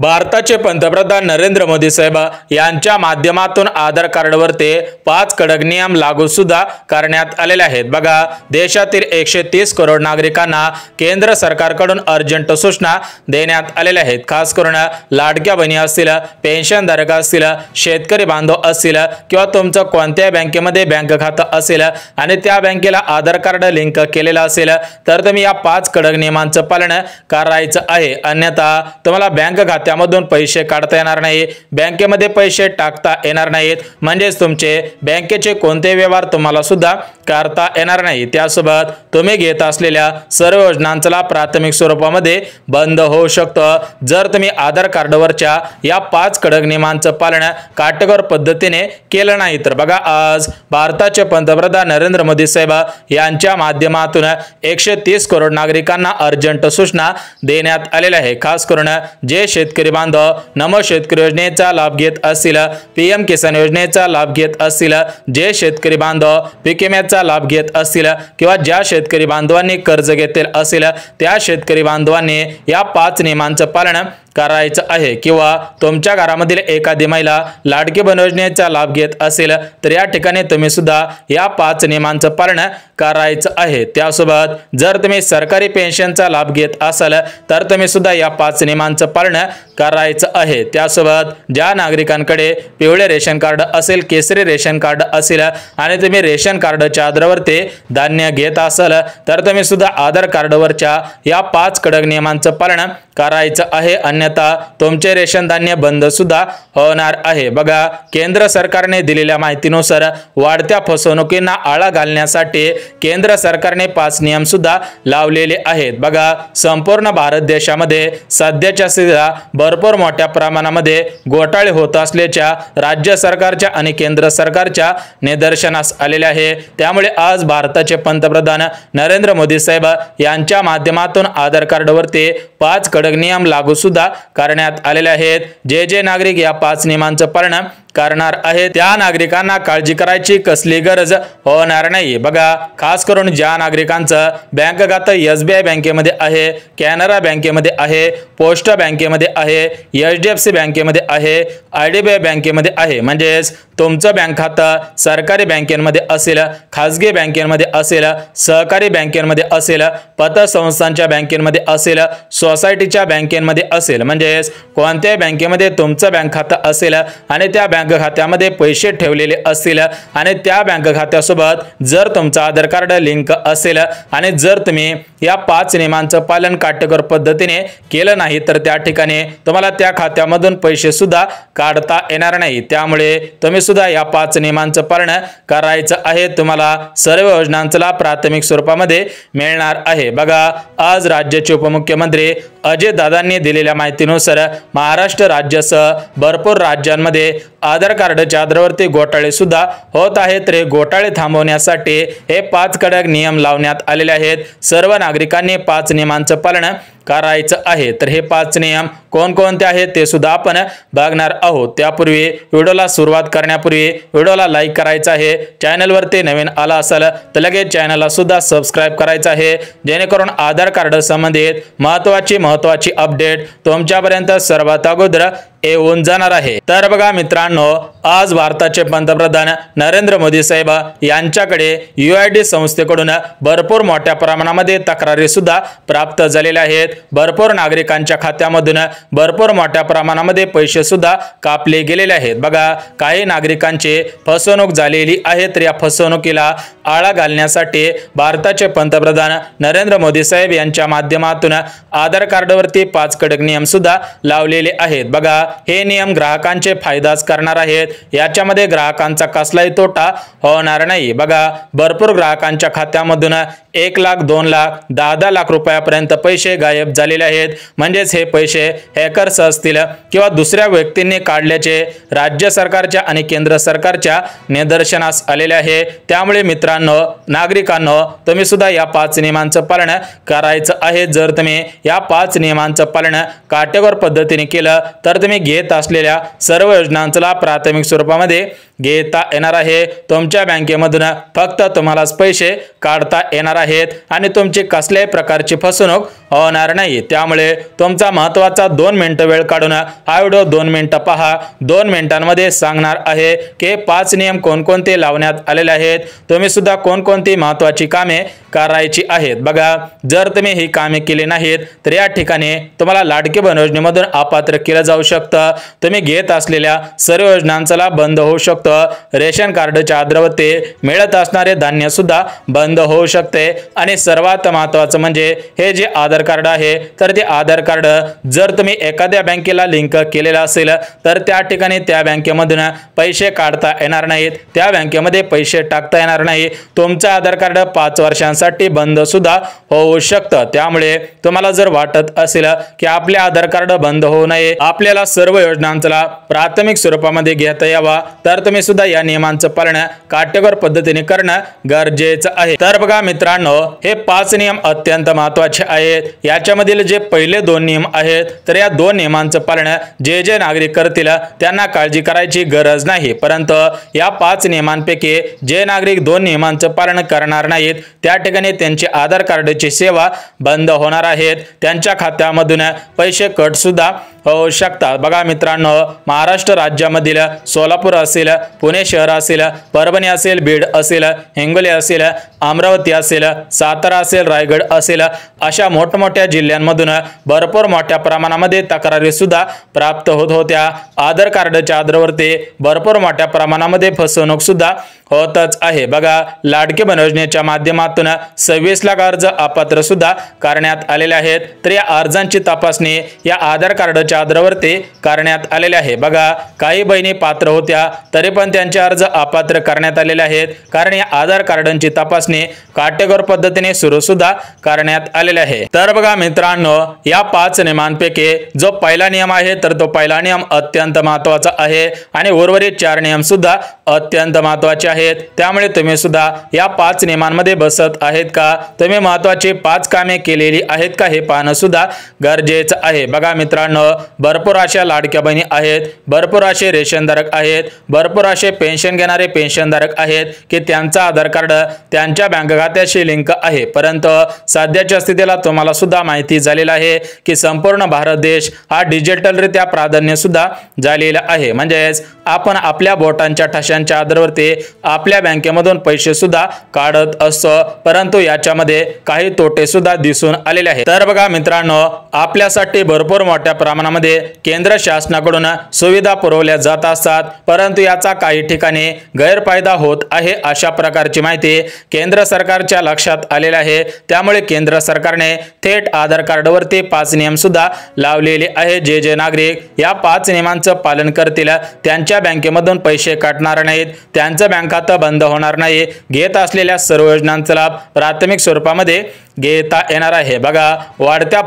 भारताचे पंतप्रधान नरेंद्र मोदी साहेब यांच्या माध्यमातून आधार कार्डवर ते 5 कडक नियम लागू सुद्धा करण्यात आलेले आहेत। बघा, देशातील 130 करोड नागरिकांना केंद्र सरकारकडून अर्जंट सूचना देण्यात आलेल्या आहेत। खास करून लाडक्या बहिणी असतील, पेन्शनधारक असतील, शेतकरी बांधव असतील किंवा तुमचं कोणत्याही बँकेमध्ये बँक खातं असेल आणि त्या बँकेला आधार कार्ड लिंक केलेलं असेल तर तुम्ही या 5 कडक नियमांचं पालन करायचं आहे। अन्यथा तुम्हाला बँक त्यामधून पैसे काढता येणार नाही, बँकेमध्ये पैसे टाकता येणार नाहीत, म्हणजेच तुमचे बँकेचे कोणते व्यवहार तुम्हाला सुद्धा करता येणार नाही। त्यासोबत तुम्ही घेत असलेल्या सर्व योजनांचा प्राथमिक स्वरूपामध्ये बंद होऊ शकतं जर तुम्ही आधार कार्डवरच्या या 5 कडक नियमांचं पालन काटेकोर पद्धतीने केलं नाही तर। बघा, आज भारताचे पंतप्रधान नरेंद्र मोदी साहेब यांच्या माध्यमातून 130 करोड नागरिकांना अर्जंट सूचना देण्यात आलेल्या आहे। खास करून जे शेतकरी बांधव नमो शेतकरी योजनेचा लाभ घेत असतील, पीएम किसान योजनेचा लाभ घेत असतील, जे शेतकरी बांधव पीक विम्याचा लाभ घेत असतील किंवा ज्या शेतकरी बांधवांनी कर्ज घेतलेले असेल त्या शेतकरी बांधवांनी या 5 नियमांचं पालन करायचं आहे। किंवा तुमच्या घरामधील एखादी महिला लाडकी बहीण योजनेचा लाभ घेत असेल तर या ठिकाणी तुम्ही सुद्धा या 5 नियमांचं पालन करायचं आहे। त्यासोबत जर तुम्ही सरकारी पेन्शनचा लाभ घेत असाल तर तुम्ही सुद्धा या 5 नियमांचं पालन करायचं आहे। त्यासोबत ज्या नागरिकांकडे पिवळे रेशन कार्ड असेल, केसरी रेशन कार्ड असेल आणि तुम्ही रेशन कार्डच्या आधारावरती धान्य घेत असाल तर तुम्ही सुद्धा आधार कार्डवरच्या या 5 कडक नियमांचं पालन करायचं आहे, अन्यथा तुमचे रेशन धान्य बंद सुद्धा होणार आहे। बघा, केंद्र सरकारने दिलेल्या माहितीनुसार वाढत्या फसवणुकींना आळा घालण्यासाठी केंद्र सरकारने 5 नियम सुद्धा लावलेले आहेत। बघा, संपूर्ण भारत देशामध्ये सध्याच्या स्थितीला भरपूर मोठ्या प्रमाणामध्ये घोटाळे होत असल्याच्या राज्य सरकारच्या आणि केंद्र सरकारच्या निदर्शनास आलेले आहे। त्यामुळे आज भारताचे पंतप्रधान नरेंद्र मोदी साहेब यांच्या माध्यमातून आधार कार्डवरती 5 कडक नियम लागू सुद्धा करण्यात आलेले आहेत। जे नागरिक या 5 नियमांचं पालन करणार आहे त्या नागरिकांना काळजी करायची कसली गरज होणार नाही। बघा, खास करून ज्या नागरिकांचं बँक खातं एसबीआय बँकेमध्ये आहे, कॅनरा बँकेमध्ये आहे, पोस्ट बँकेमध्ये आहे, एचडीएफसी बँकेमध्ये आहे, आयडीबीआय बँकेमध्ये आहे, म्हणजेच तुमचं बँक खातं सरकारी बँकेमध्ये असेल, खासगी बँकेमध्ये असेल, सहकारी बँकेमध्ये असेल, पतसंस्थांच्या बँकेमध्ये असेल, सोसायटीच्या बँकेमध्ये असेल, म्हणजेच कोणत्याही बँकेमध्ये तुमचं बँक खातं असेल आणि त्या बँक खात्यामध्ये पैसे ठेवलेले असतील आणि त्या बँक खात्यासोबत जर तुमचं आधार कार्ड लिंक असेल आणि जर तुम्ही या 5 नियमांचं पालन काटेकोर पद्धतीने केलं नाही तर त्या ठिकाणी तुम्हाला त्या खात्यामधून पैसे सुद्धा काढता येणार नाही। त्यामुळे तुम्ही सुद्धा या 5 नियमांचं पालन करायचं आहे। तुम्हाला सर्व योजनांचा प्राथमिक स्वरूपामध्ये मिळणार आहे। बघा, आज राज्याचे उपमुख्यमंत्री अजय दादांनी दिलेल्या माहितीनुसार महाराष्ट्र राज्यासह भरपूर राज्यांमध्ये आधार कार्डच्या आधारावरती घोटाळे सुद्धा होत आहेत। तर हे घोटाळे थांबवण्यासाठी हे 5 कडक नियम लावण्यात आलेले आहेत। सर्व नागरिकांनी 5 नियमांचं पालन करायचं आहे। तर हे 5 नियम कोणकोणते आहेत ते सुद्धा आपण बघणार आहोत। त्यापूर्वी व्हिडिओला सुरुवात करण्यापूर्वी व्हिडिओला लाईक करायचं आहे, चॅनलवरती नवीन आला असाल तर लगेच चॅनलला सुद्धा सबस्क्राइब करायचं आहे, जेणेकरून आधार कार्ड संबंधित महत्त्वाची अपडेट तुमच्यापर्यंत सर्वात अगोदर येऊन जाणार आहे। तर बघा मित्रांनो, आज भारताचे पंतप्रधान नरेंद्र मोदी साहेब यांच्याकडे UID संस्थेकडून भरपूर मोठ्या प्रमाणामध्ये तक्रारी सुद्धा प्राप्त झालेल्या आहेत। भरपूर नागरिकांच्या खात्यामधून भरपूर मोठ्या प्रमाणामध्ये पैसे सुद्धा कापले गेलेले आहेत। बघा, काही नागरिकांची फसवणूक झालेली आहे, तर या फसवणुकीला आळा घालण्यासाठी भारताचे पंतप्रधान नरेंद्र मोदी साहेब यांच्या माध्यमातून आधार कार्डवरती 5 कडक नियम सुद्धा लावलेले आहेत। बघा, हे नियम ग्राहकांचे फायदाच करणार आहेत, याच्यामध्ये ग्राहकांचा कसलाही तोटा होणार नाही। बघा, भरपूर ग्राहकांच्या खात्यामधून 1 लाख, 2 लाख, 10 लाख रुपयापर्यंत पैसे गायब झालेले आहेत, म्हणजेच हे पैसे हॅकर्स असतील किंवा दुसऱ्या व्यक्तींनी काढल्याचे राज्य सरकारच्या आणि केंद्र सरकारच्या निदर्शनास आलेले आहे। त्यामुळे मित्रांनो, नागरिकांनो, तुम्ही सुद्धा या 5 नियमांचं पालन करायचं आहे। जर तुम्ही या 5 नियमांचं पालन काटेकोर पद्धतीने केलं तर तुम्ही घेत असलेल्या सर्व योजनांचा प्राथमिक स्वरूपामध्ये घेता येणार आहे। तुमच्या बँकेमधून फक्त तुम्हालाच पैसे काढता येणार आहे। आहेत आणि तुमची कसल्याही प्रकारची फसवणूक होणार नाही। त्यामुळे तुमचा महत्त्वाचा 2 मिनिटं वेळ काढून हा व्हिडिओ 2 मिनिटं पहा। 2 मिनिटांमध्ये सांगणार आहे की 5 नियम कोणकोणते लावण्यात आलेले आहेत, तुम्ही सुद्धा कोणकोणती महत्त्वाची कामे करायची आहेत। बघा, जर तुम्ही ही कामे केली नाहीत तर या ठिकाणी तुम्हाला लाडकी बहीण योजनेमधून अपात्र केलं जाऊ शकतं। तुम्ही घेत असलेल्या सर्व योजनांचा लाभ बंद होऊ शकतो। रेशन कार्डच्या आधारावरती मिळत असणारे धान्य सुद्धा बंद होऊ शकते आणि सर्वात महत्त्वाचं म्हणजे हे जे आधार कार्ड आहे तर ते आधार कार्ड जर तुम्ही एखाद्या बँकेला लिंक केलेला असेल तर त्या ठिकाणी त्या बँकेमधून पैसे काढता येणार नाहीत, त्या बँकेमध्ये पैसे टाकता येणार नाही। तुमचं आधार कार्ड 5 वर्षांसाठी बंद सुद्धा होऊ शकतं। त्यामुळे तुम्हाला जर वाटत असेल की आपले आधार कार्ड बंद होऊ नये, आपल्याला सर्व योजनांचा प्राथमिक स्वरूपामध्ये घेता यावा, तर तुम्ही सुद्धा या नियमांचं पालन काटेकोर पद्धतीने करणं गरजेचं आहे। तर बघा मित्रांनो, हे 5 नियम अत्यंत महत्त्वाचे आहेत। याच्यामधील जे पहिले 2 नियम आहेत तर या 2 नियमांचं पालन जे नागरिक करतील त्यांना काळजी करायची गरज नाही, परंतु या 5 नियमांपैकी जे नागरिक 2 नियमांचं पालन करणार नाहीत त्या ठिकाणी त्यांची आधार कार्डची सेवा बंद होणार आहेत, त्यांच्या खात्यामधून पैसे कट सुद्धा होऊ शकतात। बघा मित्रांनो, महाराष्ट्र राज्यामधील सोलापूर असेल, पुणे शहर असेल, परभणी असेल, बीड असेल, हिंगोली असेल, अमरावती असेल, सातारा असेल, रायगड असेल, अशा मोठमोठ्या जिल्ह्यांमधून भरपूर मोठ्या प्रमाणामध्ये तक्रारी सुद्धा प्राप्त होत होत्या। आधार कार्डच्या आधारावरती भरपूर मोठ्या प्रमाणामध्ये फसवणूक सुद्धा होतच आहे। बघा, लाडकी बहीण योजनेच्या माध्यमातून 26 लाख अर्ज अपात्र सुद्धा करण्यात आलेले आहेत, तर या अर्जांची तपासणी या आधार कार्डच्या आधारावरती करण्यात आलेले आहे। बघा, काही बहिणी पात्र होत्या तरी पण त्यांचे अर्ज अपात्र करण्यात आलेले आहेत, कारण या आधार कार्डांची तपासणी काटेकोर पद्धतीने सुरू सुद्धा करण्यात आलेले आहे। तर बघा मित्रांनो, या 5 नियमांपैकी जो पहिला नियम आहे तर तो पहिला नियम अत्यंत महत्त्वाचा आहे आणि उर्वरित 4 नियम सुद्धा अत्यंत महत्त्वाचे आहेत। त्यामुळे तुम्ही सुद्धा या 5 नियमांमध्ये बसत आहेत का, तुम्ही महत्त्वाची 5 कामे केलेली आहेत का हे पाहणं सुद्धा गरजेचं आहे। बघा मित्रांनो, भरपूर अशा लाडक्या बहिणी आहेत, भरपूर असे रेशनधारक आहेत, भरपूर असे पेन्शन घेणारे पेन्शनधारक आहेत की त्यांचा आधार कार्ड त्यांच्या बँक खात्याशी लिंक आहे, परंतु सध्याच्या स्थितीला तुम्हाला सुद्धा माहिती झालेला आहे की संपूर्ण भारत देश हा डिजिटलरित्या प्राधान्य सुद्धा झालेला आहे। म्हणजेच आपण आपल्या बोटांच्या ठशांच्या आधारावरती आपल्या बँकेमधून पैसे सुद्धा काढत असतो, परंतु याच्यामध्ये काही तोटे सुद्धा दिसून आलेले आहेत। तर बघा मित्रांनो, आपल्यासाठी भरपूर मोठ्या प्रमाणामध्ये केंद्र शासनाकडून सुविधा पुरवल्या जात असतात, परंतु याचा काही ठिकाणी गैरफायदा होत आहे अशा प्रकारची माहिती केंद्र सरकारच्या लक्षात आलेली आहे। त्यामुळे केंद्र सरकारने थेट आधार कार्डवरती 5 नियम सुद्धा लावलेले आहे। जे नागरिक या 5 नियमांचं पालन करतील त्यांच्या बँकेमधून पैसे काढणार नाहीत, त्यांचं बँक खातं बंद होणार नाही, घेत असलेल्या सर्व योजनांचा लाभ प्राथमिक स्वरूपामध्ये घेता येणार आहे। बघा, वाढत्या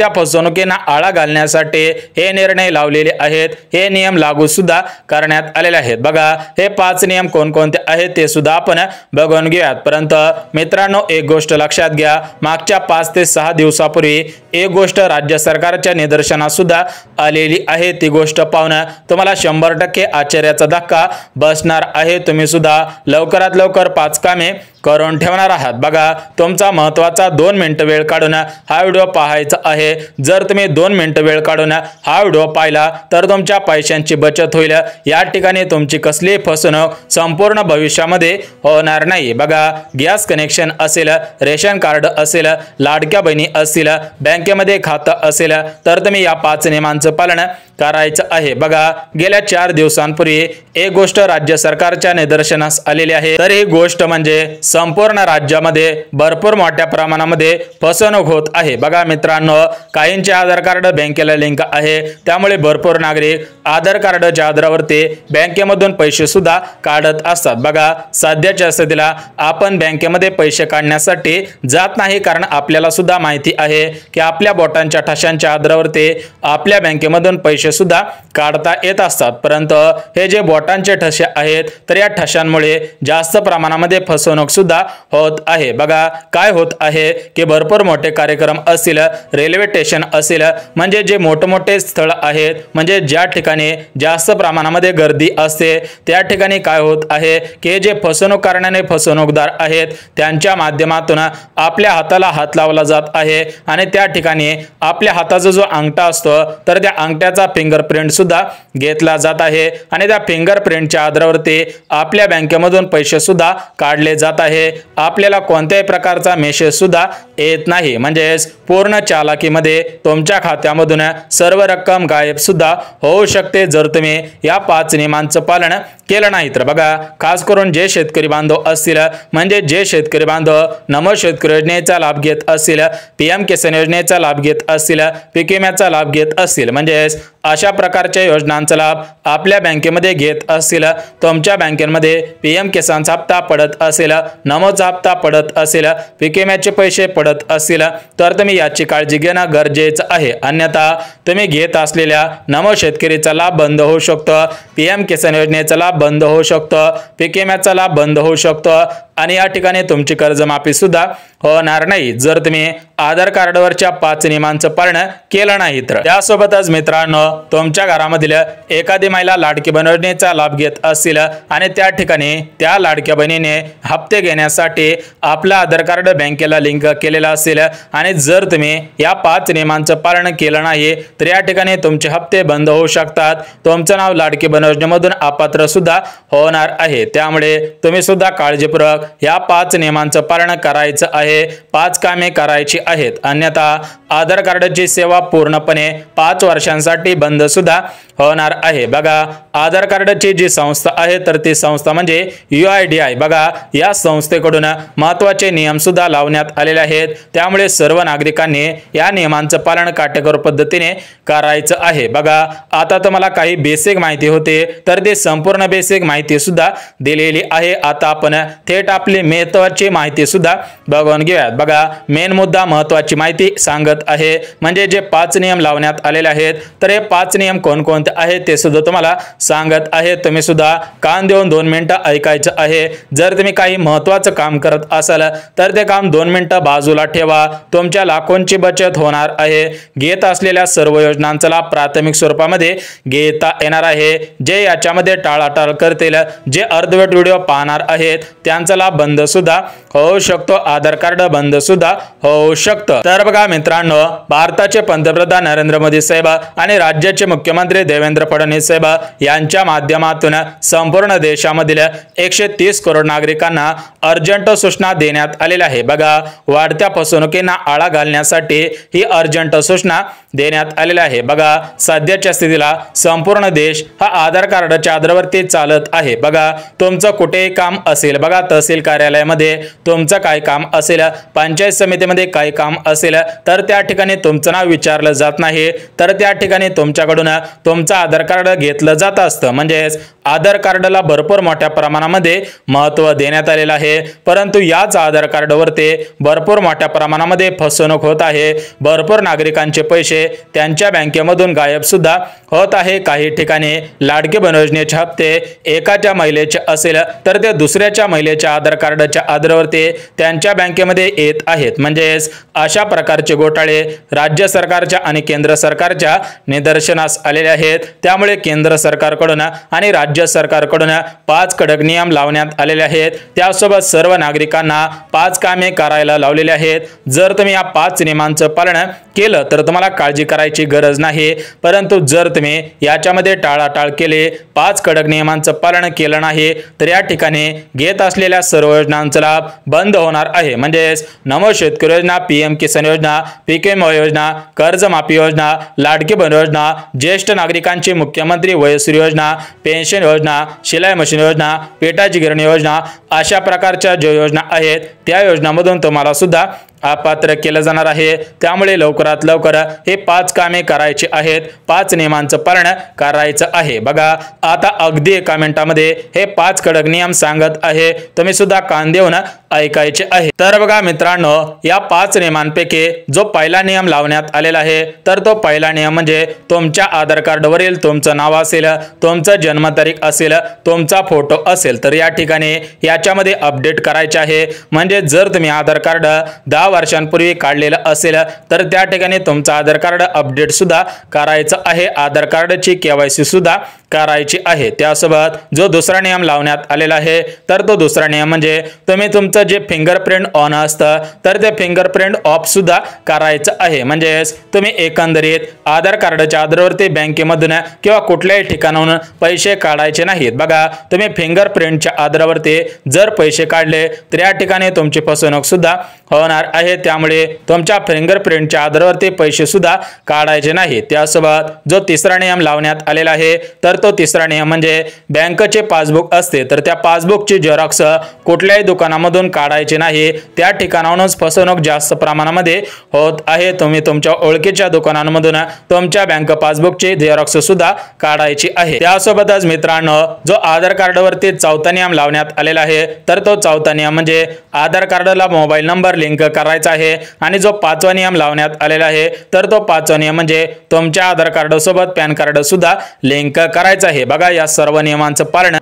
फसवणुकींना आळा घालण्यासाठी हे निर्णय लावलेले आहेत, हे नियम लागू सुद्धा करण्यात आलेले आहेत। बघा, हे 5 नियम कोणकोणते आहेत ते सुद्धा आपण बघून घेऊयात, परंतु मित्रांनो एक गोष्ट लक्षात घ्या, मागच्या 5 ते 6 दिवसापूर्वी एक गोष्ट राज्य सरकारच्या निदर्शनास सुद्धा आलेली आहे। ती गोष्ट पाहून तुम्हाला 100% आश्चर्याचा धक्का बसणार आहे। तुम्ही सुद्धा लवकरात लवकर 5 कामे करून ठेवणार आहात। बघा, तुमचा महत्त्वाचा 2 मिनिटं वेळ काढून हा व्हिडिओ पाहायचा आहे। जर तुम्ही 2 मिनिटं वेळ काढून हा व्हिडिओ पाहिला तर तुमच्या पैशांची बचत होईल, या ठिकाणी तुमची कसलीही फसवणूक संपूर्ण भविष्यामध्ये होणार नाही। बघा, गॅस कनेक्शन असेल, रेशन कार्ड असेल, लाडक्या बहिणी असतील, बँकेमध्ये खातं असेल तर तुम्ही या 5 नियमांचं पालन करायचं आहे। बघा, गेल्या 4 दिवसांपूर्वी एक गोष्ट राज्य सरकारच्या निदर्शनास आलेली आहे, तर ही गोष्ट म्हणजे संपूर्ण राज्यामध्ये भरपूर मोठ्या प्रमाणामध्ये फसवणूक होत आहे। बघा मित्रांनो, काहींचे आधार कार्ड बँकेला लिंक आहे, त्यामुळे भरपूर नागरिक आधार कार्डच्या आधारावरती बँकेमधून पैसे सुद्धा काढत असतात। बघा, सध्याच्या स्थितीला आपण बँकेमध्ये पैसे काढण्यासाठी जात नाही, कारण आपल्याला सुद्धा माहिती आहे की आपल्या बोटांच्या ठशांच्या आधारावरती आपल्या बँकेमधून पैसे सुद्धा काढता येत असतात, परंतु हे जे बोटांचे ठसे आहेत तर या ठशांमुळे जास्त प्रमाणामध्ये फसवणूक सुद्धा होत आहे। बघा काय होत आहे की भरपूर मोठे कार्यक्रम असतील, रेल्वे स्टेशन असेल, म्हणजे जे मोठमोठे स्थळ आहेत, म्हणजे ज्या ठिकाणी जास्त प्रमाणामध्ये गर्दी असते त्या ठिकाणी काय होत आहे की जे फसवणूक करणारे फसवणूकदार आहेत त्यांच्या माध्यमातून आपल्या हाताला हात लावला जात आहे आणि त्या ठिकाणी आपल्या हाताचा जो अंगठा असतो तर त्या अंगठ्याचा फिंगरप्रिंट सुद्धा घेतला जात आहे आणि त्या फिंगरप्रिंटच्या आधारावरती आपल्या बँकेमधून पैसे सुद्धा काढले जात आहे। आपल्याला कोणत्याही प्रकारचा मेसेज सुद्धा येत नाही, म्हणजे पूर्ण चालाकीमध्ये तुमच्या खात्यामधून सर्व रक्कम गायब सुद्धा होऊ शकते जर तुम्ही या 5 नियमांचं पालन केलं नाही तर। बघा खास करून जे शेतकरी बांधव असतील, म्हणजे जे शेतकरी बांधव नमो शेतकरी योजनेचा लाभ घेत असतील, PM किसान योजनेचा लाभ घेत असतील, पीक विम्याचा लाभ घेत असतील, म्हणजे अशा प्रकारच्या योजनांचा लाभ आपल्या बँकेमध्ये घेत असतील, तुमच्या बँकेमध्ये PM किसानचा हप्ता पडत असेल, नमोचा हप्ता पडत असेल, पीक विम्याचे पैसे पडत असतील तर तुम्ही याची काळजी घेणं गरजेचं आहे। अन्यथा तुम्ही घेत असलेल्या नमो शेतकरीचा लाभ बंद होऊ शकतो, PM किसान योजनेचा लाभ बंद होऊ शकतो, पीक विम्याचा लाभ बंद होऊ शकतो आणि या ठिकाणी तुमची कर्जमाफी सुद्धा होणार नाही जर तुम्ही आधार कार्डवरच्या 5 नियमांचं पालन केलं नाही तर। त्यासोबतच मित्रांनो, तुमच्या घरामधील एखादी महिला लाडकी बहीण योजनेचा लाभ घेत असतील आणि त्या ठिकाणी त्या लाडक्या बहिणीने हप्ते घेण्यासाठी आपलं आधार कार्ड बँकेला लिंक केलेला असेल आणि जर तुम्ही या 5 नियमांचं पालन केलं नाही तर या ठिकाणी तुमचे हप्ते बंद होऊ शकतात, तुमचं नाव लाडकी बहीण योजनेमधून अपात्र सुद्धा होणार आहे। त्यामुळे तुम्ही सुद्धा काळजीपूर्वक या 5 नियमांचं पालन करायचं आहे, 5 कामे करायची आहेत, अन्यथा आधार कार्डची सेवा पूर्णपणे 5 वर्षांसाठी बंद सुद्धा होणार आहे। बघा आधार कार्डची जी संस्था आहे तर ती संस्था म्हणजे UIDAI। बघा या संस्थेकडून महत्त्वाचे नियम सुद्धा लावण्यात आलेले आहेत, त्यामुळे सर्व नागरिकांनी या नियमांचं पालन काटेकोर पद्धतीने करायचं आहे। बघा आता तुम्हाला काही बेसिक माहिती होते तर ते संपूर्ण बेसिक माहिती सुद्धा दिलेली आहे। आता आपण थेट आपली महत्त्वाची माहिती सुद्धा बघून घेऊयात। बघा मेन मुद्दा महत्त्वाची माहिती सांगत आहे, म्हणजे जे 5 नियम लावण्यात आलेले आहेत तर हे 5 नियम कोणकोणते आहेत ते सुद्धा तुम्हाला सांगत आहे। तुम्ही सुद्धा कान देऊन 2 मिनिटं ऐकायचं आहे। जर तुम्ही काही महत्त्वाचं काम करत असाल तर ते काम 2 मिनिटं बाजूला ठेवा, तुमच्या लाखोंची बचत होणार आहे। घेत असलेल्या सर्व योजनांचा लाभ प्राथमिक स्वरूपामध्ये घेता येणार आहे। जे याच्यामध्ये टाळाटाळ करतील, जे अर्धवट व्हिडिओ पाहणार आहेत त्यांचा लाभ बंद सुद्धा होऊ शकतो, आधार कार्ड बंद सुद्धा होऊ शकतं। तर बघा मित्रांनो, भारताचे पंतप्रधान नरेंद्र मोदी साहेब आणि राज्याचे मुख्यमंत्री देवेंद्र फडणवीस साहेब यांच्या माध्यमातून संपूर्ण देशामधील 130 करोड नागरिकांना अर्जंट सूचना देण्यात आलेल्या आहे। बघा वाढत्या फसवणुकींना आळा घालण्यासाठी ही अर्जंट सूचना देण्यात आलेली आहे। बघा सध्याच्या स्थितीला संपूर्ण देश हा आधार कार्डच्या आधारावरती चालत आहे। बघा तुमचं कुठेही काम असेल, बघा तहसील कार्यालयामध्ये तुमचं काय काम असेल, पंचायत समितीमध्ये काय काम असेल तर त्या ठिकाणी तुमचं नाव विचारलं जात नाही, तर त्या ठिकाणी तुमच्याकडून तुमचं आधार कार्ड घेतलं जात असतं। म्हणजे आधार कार्डला भरपूर मोठ्या प्रमाणामध्ये महत्त्व देण्यात आलेलं आहे, परंतु याच आधार कार्डवरती भरपूर मोठ्या प्रमाणामध्ये फसवणूक होत आहे। भरपूर नागरिकांचे पैसे त्यांच्या बँकेमधून गायब सुद्धा होत आहे। काही ठिकाणी लाडकी बहीण योजनेचे हप्ते एकाच्या महिलेचे असेल तर ते दुसऱ्याच्या महिलेच्या आधार कार्डच्या आधारावरती त्यांच्या बँकेमध्ये येत आहेत। म्हणजे अशा प्रकारचे घोटाळे राज्य सरकारच्या आणि केंद्र सरकारच्या निदर्शनास आलेले आहेत। त्यामुळे केंद्र सरकारकडून आणि राज्य सरकारकडून 5 कडक नियम लावण्यात आलेले आहेत। त्यासोबत सर्व नागरिकांना 5 कामे करायला लावलेली आहेत। जर तुम्ही या 5 नियमांचं पालन केलं तर तुम्हाला काळजी करायची गरज नाही, परंतु जर तुम्ही याच्यामध्ये टाळाटाळ केले, 5 कडक नियमांचं पालन केलं नाही तर या ठिकाणी घेत असलेल्या सर्व योजनांचा लाभ बंद होणार आहे। म्हणजे नमो शेतकरी योजना, PM किसान योजना, पीक विमा योजना, कर्जमाफी योजना, लाडकी बहीण योजना, ज्येष्ठ नागरिकांची मुख्यमंत्री वयश्री योजना, पेन्शन योजना, शिलाई मशीन योजना, पेटाची गिरणी योजना, अशा प्रकारच्या ज्या योजना आहेत त्या योजनांमधून तुम्हाला सुद्धा अपात्र केलं जाणार आहे। त्यामुळे लवकरात लवकर हे 5 कामे करायची आहेत, 5 नियमांचं पालन करायचं आहे। बघा आता अगदी 1 मिनिटामध्ये हे 5 कडक नियम सांगत आहे, तुम्ही सुद्धा कान देऊन ऐकायचे आहे। तर बघा मित्रांनो, या 5 नियमांपैकी जो पहिला नियम लावण्यात आलेला आहे तर तो पहिला नियम म्हणजे तुमच्या आधार कार्डवरील तुमचं नाव असेल, तुमचं जन्मतारीख असेल, तुमचा फोटो असेल तर या ठिकाणी याच्यामध्ये अपडेट करायचे आहे। म्हणजे जर तुम्ही आधार कार्ड 10 वर्षांपूर्वी काढलेलं असेल तर त्या ठिकाणी तुमचं आधार कार्ड अपडेट सुद्धा करायचं आहे, आधार कार्डची KYC सुद्धा करायची आहे। त्यासोबत जो दुसरा नियम लावण्यात आलेला आहे तर तो दुसरा नियम म्हणजे तुम्ही तुमचं जे फिंगरप्रिंट ऑन असतं तर ते फिंगरप्रिंट ऑफ सुद्धा करायचं आहे। म्हणजे तुम्ही एकंदरीत आधार कार्डच्या आधारावरती बँकेमधून किंवा कुठल्याही ठिकाणाहून पैसे काढायचे नाहीत। बघा तुम्ही फिंगरप्रिंटच्या आधारावरती जर पैसे काढले तर या ठिकाणी तुमची फसवणूक सुद्धा होणार आहे। त्यामुळे तुमच्या फिंगरप्रिंटच्या आधारावरती पैसे सुद्धा काढायचे नाही। त्यासोबत जो तिसरा नियम लावण्यात आलेला आहे तर तो तिसरा नियम म्हणजे बँकेचे पासबुक असते तर त्या पासबुकची झेरॉक्स कुठल्याही दुकानामधून काढायचे नाही, त्या ठिकाणाहूनच फसवणूक जास्त प्रमाणामध्ये होत आहे। तुम्ही तुमच्या ओळखीच्या दुकानांमधून तुमच्या बँक पासबुकची झेरॉक्स सुद्धा काढायची आहे। त्यासोबतच मित्रांनो, जो आधार कार्डवरती चौथा नियम लावण्यात आलेला आहे तर तो चौथा नियम म्हणजे आधार कार्डला मोबाईल नंबर लिंक करायचा आहे। आणि जो 5वा नियम लावण्यात आलेला आहे तर तो 5वा नियम म्हणजे तुमच्या आधार कार्ड सोबत पॅन कार्ड सुद्धा लिंक करायचं आहे। बघा या सर्व नियमांचं पालन